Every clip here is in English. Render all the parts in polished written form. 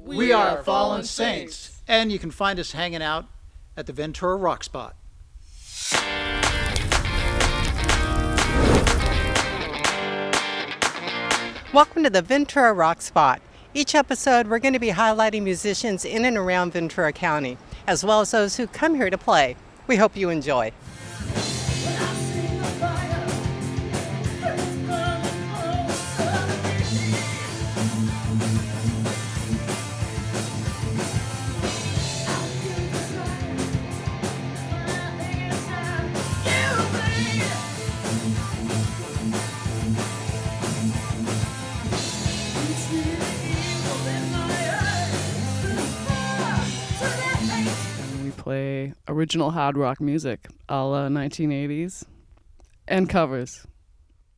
We are Fallen Saints. And you can find us hanging out at the VenturaRockSpot. Welcome to the Ventura Rock Spot. Each episode, we're going to be highlighting musicians in and around Ventura County, as well as those who come here to play. We hope you enjoy. Play original hard rock music, a la 1980s, and covers.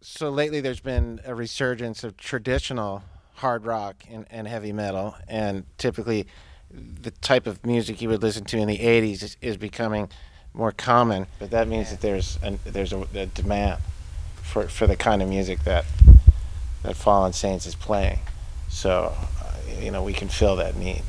So lately there's been a resurgence of traditional hard rock and heavy metal, and typically the type of music you would listen to in the 80s is becoming more common, but that means that there's a demand for the kind of music that Fallen Saints is playing. So, we can fill that need.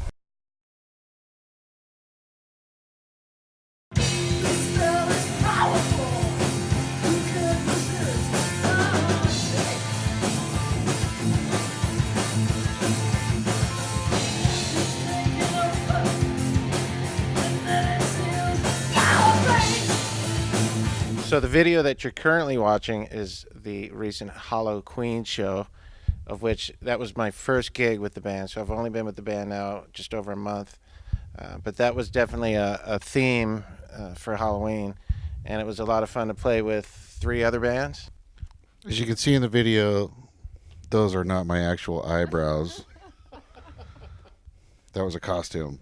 So the video that you're currently watching is the recent Hollow Queen show, of which that was my first gig with the band. So I've only been with the band now just over a month. But that was definitely a theme for Halloween. And it was a lot of fun to play with 3 other bands. As you can see in the video, those are not my actual eyebrows. That was a costume.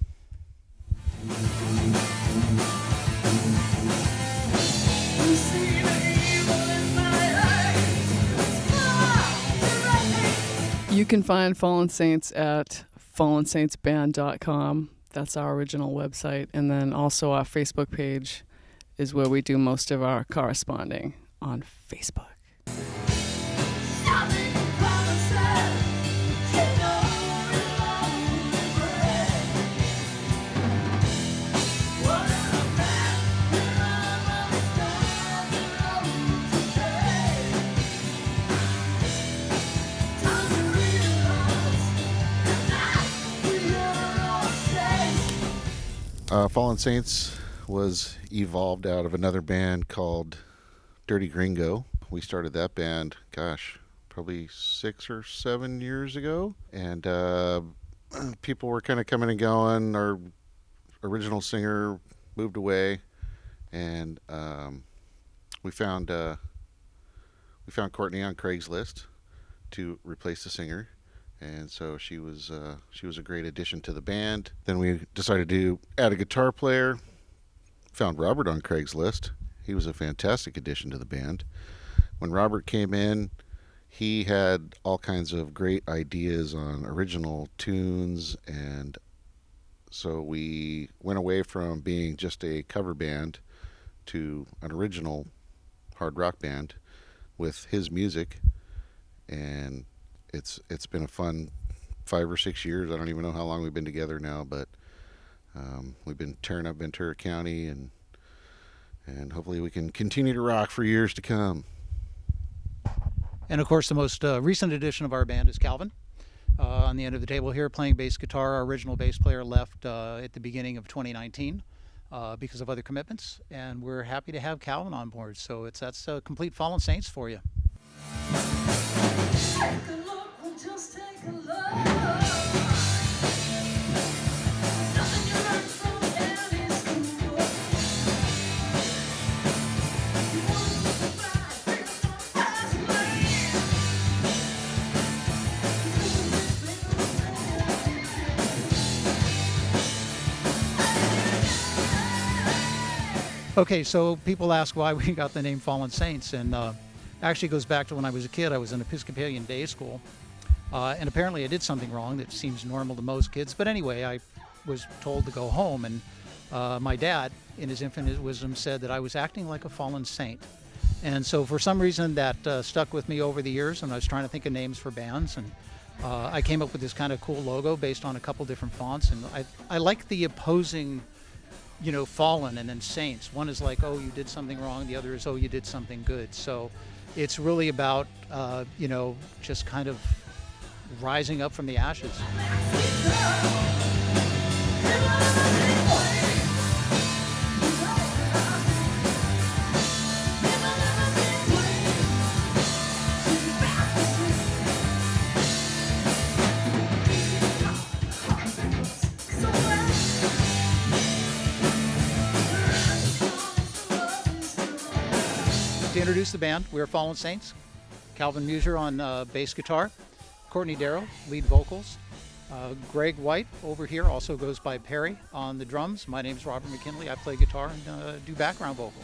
You can find Fallen Saints at fallensaintsband.com. That's our original website. And then also our Facebook page is where we do most of our corresponding on Facebook. Fallen Saints was evolved out of another band called Dirty Gringo. We started that band, probably 6 or 7 years ago. And people were kind of coming and going. Our original singer moved away. And we found Courtney on Craigslist to replace the singer. And so she was a great addition to the band. Then we decided to add a guitar player. Found Robert on Craigslist. He was a fantastic addition to the band. When Robert came in, he had all kinds of great ideas on original tunes, and so we went away from being just a cover band to an original hard rock band with his music, and it's been a fun 5 or 6 years. I don't even know how long we've been together now, but we've been tearing up Ventura County, and hopefully we can continue to rock for years to come. And of course, the most recent addition of our band is Calvin. On the end of the table here, playing bass guitar. Our original bass player left at the beginning of 2019 because of other commitments, and we're happy to have Calvin on board. So that's complete Fallen Saints for you. Okay, so people ask why we got the name Fallen Saints, and actually goes back to when I was a kid. I was in Episcopalian day school, and apparently I did something wrong that seems normal to most kids. But anyway, I was told to go home, and my dad, in his infinite wisdom, said that I was acting like a fallen saint. And so for some reason that stuck with me over the years, and I was trying to think of names for bands, and I came up with this kind of cool logo based on a couple different fonts, and I like the opposing, Fallen and then Saints. One is like, oh, you did something wrong. The other is, oh, you did something good. So it's really about, just kind of rising up from the ashes. To introduce the band, we're Fallen Saints. Calvin Musier on bass guitar, Courtney Darrow, lead vocals, Greg White over here also goes by Perry on the drums. My name's Robert McKinley. I play guitar and do background vocals.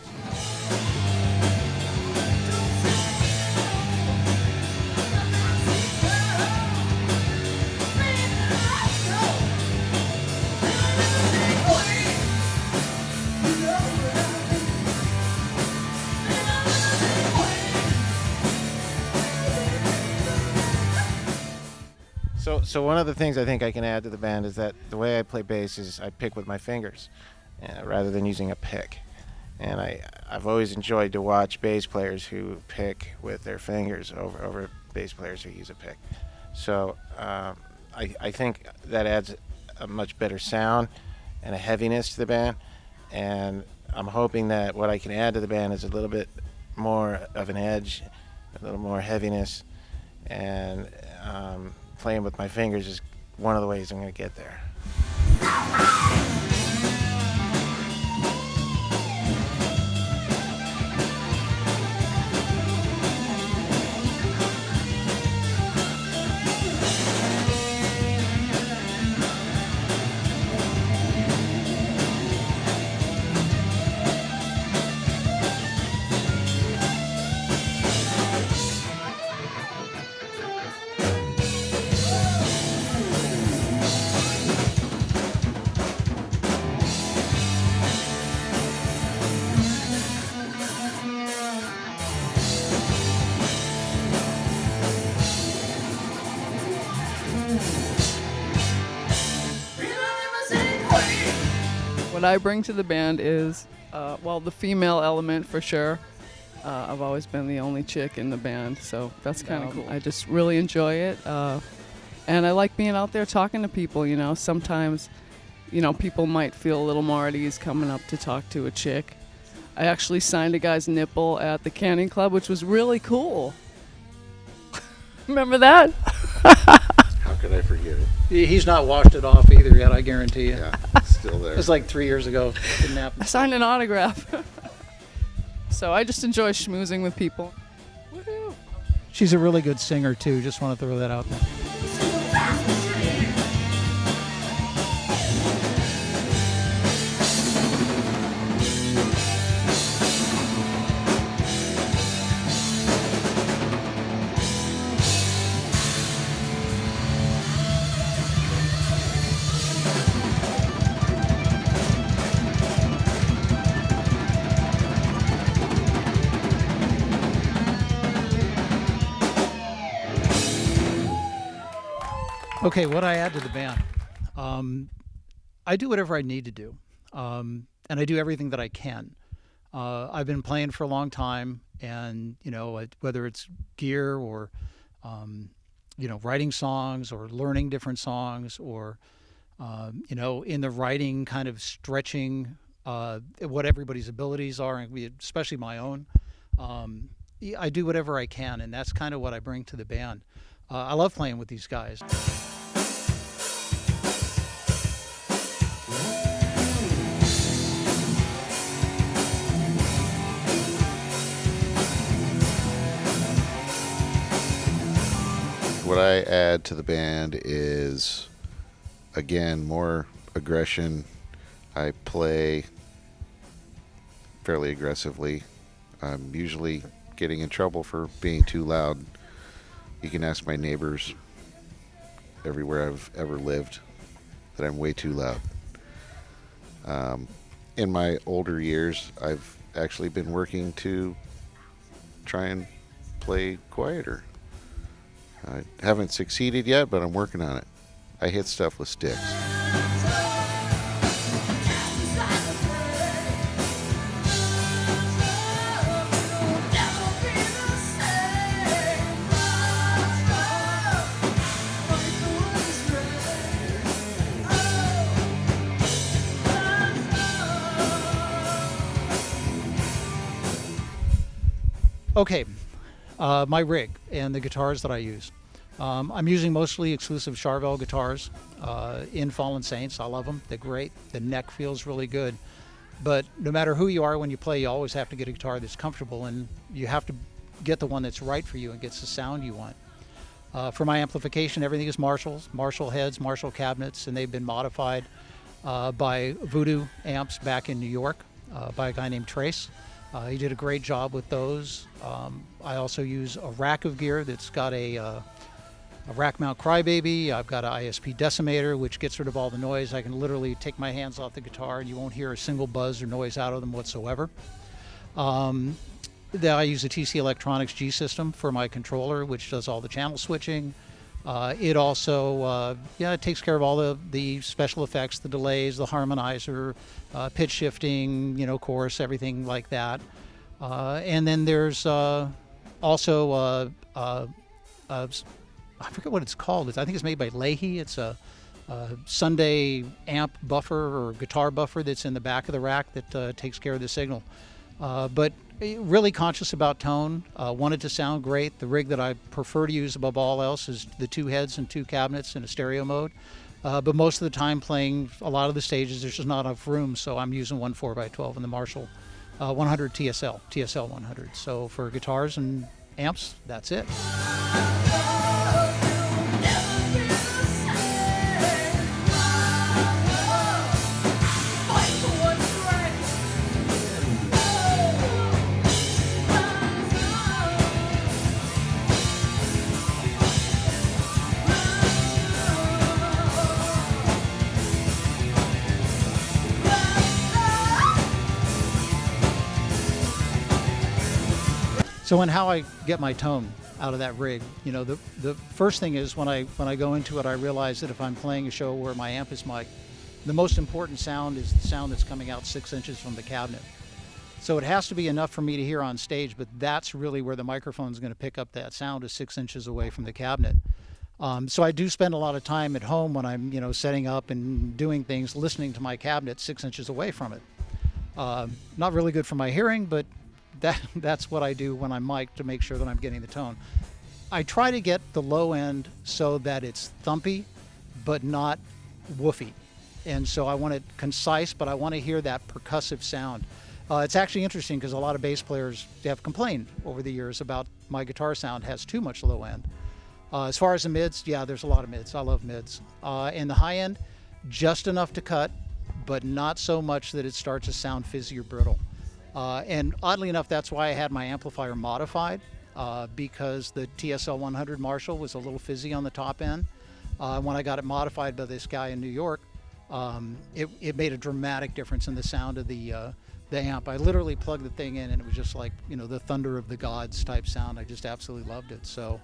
So one of the things I think I can add to the band is that the way I play bass is I pick with my fingers rather than using a pick. And I've always enjoyed to watch bass players who pick with their fingers over bass players who use a pick. So I think that adds a much better sound and a heaviness to the band. And I'm hoping that what I can add to the band is a little bit more of an edge, a little more heaviness, and playing with my fingers is one of the ways I'm going to get there. What I bring to the band is, the female element for sure. I've always been the only chick in the band, so that's kind of cool. I just really enjoy it. And I like being out there talking to people, Sometimes, people might feel a little more at ease coming up to talk to a chick. I actually signed a guy's nipple at the Canning Club, which was really cool. Remember that? How could I forget it? He's not washed it off either yet, I guarantee you. Yeah, it's still there. It was like 3 years ago. Didn't happen. I signed an autograph. So I just enjoy schmoozing with people. Woohoo! She's a really good singer too. Just want to throw that out there. Okay, what I add to the band. I do whatever I need to do, and I do everything that I can. I've been playing for a long time, and whether it's gear or writing songs or learning different songs or in the writing kind of stretching what everybody's abilities are, and especially my own. I do whatever I can, and that's kind of what I bring to the band. I love playing with these guys. What I add to the band is, again, more aggression. I play fairly aggressively. I'm usually getting in trouble for being too loud. You can ask my neighbors everywhere I've ever lived that I'm way too loud. In my older years, I've actually been working to try and play quieter. I haven't succeeded yet, but I'm working on it. I hit stuff with sticks. Okay, my rig and the guitars that I use. I'm using mostly exclusive Charvel guitars in Fallen Saints. I love them. They're great. The neck feels really good. But no matter who you are when you play, you always have to get a guitar that's comfortable, and you have to get the one that's right for you and gets the sound you want. For my amplification, everything is Marshall heads, Marshall cabinets, and they've been modified by Voodoo amps back in New York by a guy named Trace. He did a great job with those. I also use a rack of gear that's got a rack mount Crybaby. I've got an ISP decimator, which gets rid of all the noise. I can literally take my hands off the guitar and you won't hear a single buzz or noise out of them whatsoever. I use a TC Electronics G system for my controller, which does all the channel switching. It also, it takes care of all the special effects, the delays, the harmonizer, pitch shifting, chorus, everything like that. And then there's also, I forget what it's called. I think it's made by Leahy. It's a Sunday amp buffer or guitar buffer that's in the back of the rack that takes care of the signal. But really conscious about tone, wanted to sound great. The rig that I prefer to use above all else is the 2 heads and 2 cabinets in a stereo mode. But most of the time playing a lot of the stages, there's just not enough room, so I'm using one 4x12 in the Marshall 100 TSL 100. So for guitars and amps, that's it. So in how I get my tone out of that rig, the first thing is when I go into it, I realize that if I'm playing a show where my amp is mic'd, the most important sound is the sound that's coming out 6 inches from the cabinet. So it has to be enough for me to hear on stage, but that's really where the microphone's going to pick up that sound, is 6 inches away from the cabinet. So I do spend a lot of time at home when I'm, setting up and doing things, listening to my cabinet 6 inches away from it. Not really good for my hearing, but that's what I do when I'm mic'd to make sure that I'm getting the tone. I try to get the low end so that it's thumpy, but not woofy. And so I want it concise, but I want to hear that percussive sound. It's actually interesting because a lot of bass players have complained over the years about my guitar sound has too much low end. As far as the mids, there's a lot of mids. I love mids. And the high end, just enough to cut, but not so much that it starts to sound fizzy or brittle. And oddly enough, that's why I had my amplifier modified, because the TSL 100 Marshall was a little fizzy on the top end. When I got it modified by this guy in New York, it made a dramatic difference in the sound of the amp. I literally plugged the thing in and it was just like, the thunder of the gods type sound. I just absolutely loved it. So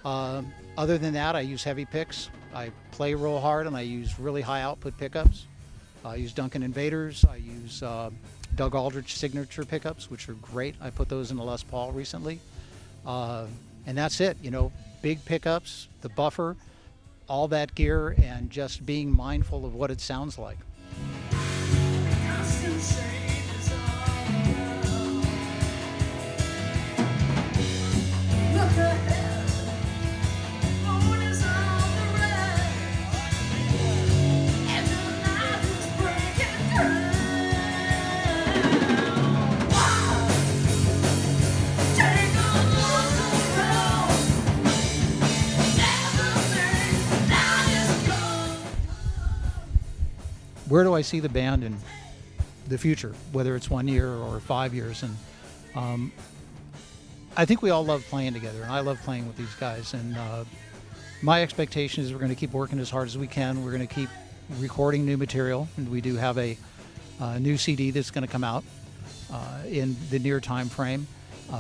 other than that, I use heavy picks. I play real hard and I use really high output pickups. I use Duncan Invaders. I use Doug Aldrich signature pickups, which are great. I put those in a Les Paul recently. And that's it, big pickups, the buffer, all that gear, and just being mindful of what it sounds like. Where do I see the band in the future, whether it's 1 year or 5 years? And I think we all love playing together, and I love playing with these guys. And my expectation is we're going to keep working as hard as we can. We're going to keep recording new material, and we do have a new CD that's going to come out in the near time frame.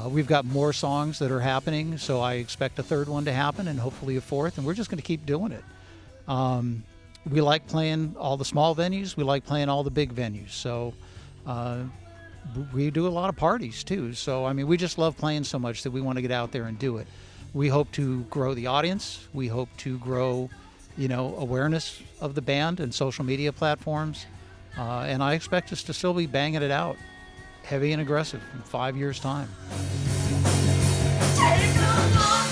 We've got more songs that are happening, so I expect a third one to happen and hopefully a fourth, and we're just going to keep doing it. We like playing all the small venues. We like playing all the big venues. So we do a lot of parties too. So, I mean, we just love playing so much that we want to get out there and do it. We hope to grow the audience. We hope to grow, awareness of the band and social media platforms. And I expect us to still be banging it out, heavy and aggressive, in 5 years' time. Take a look.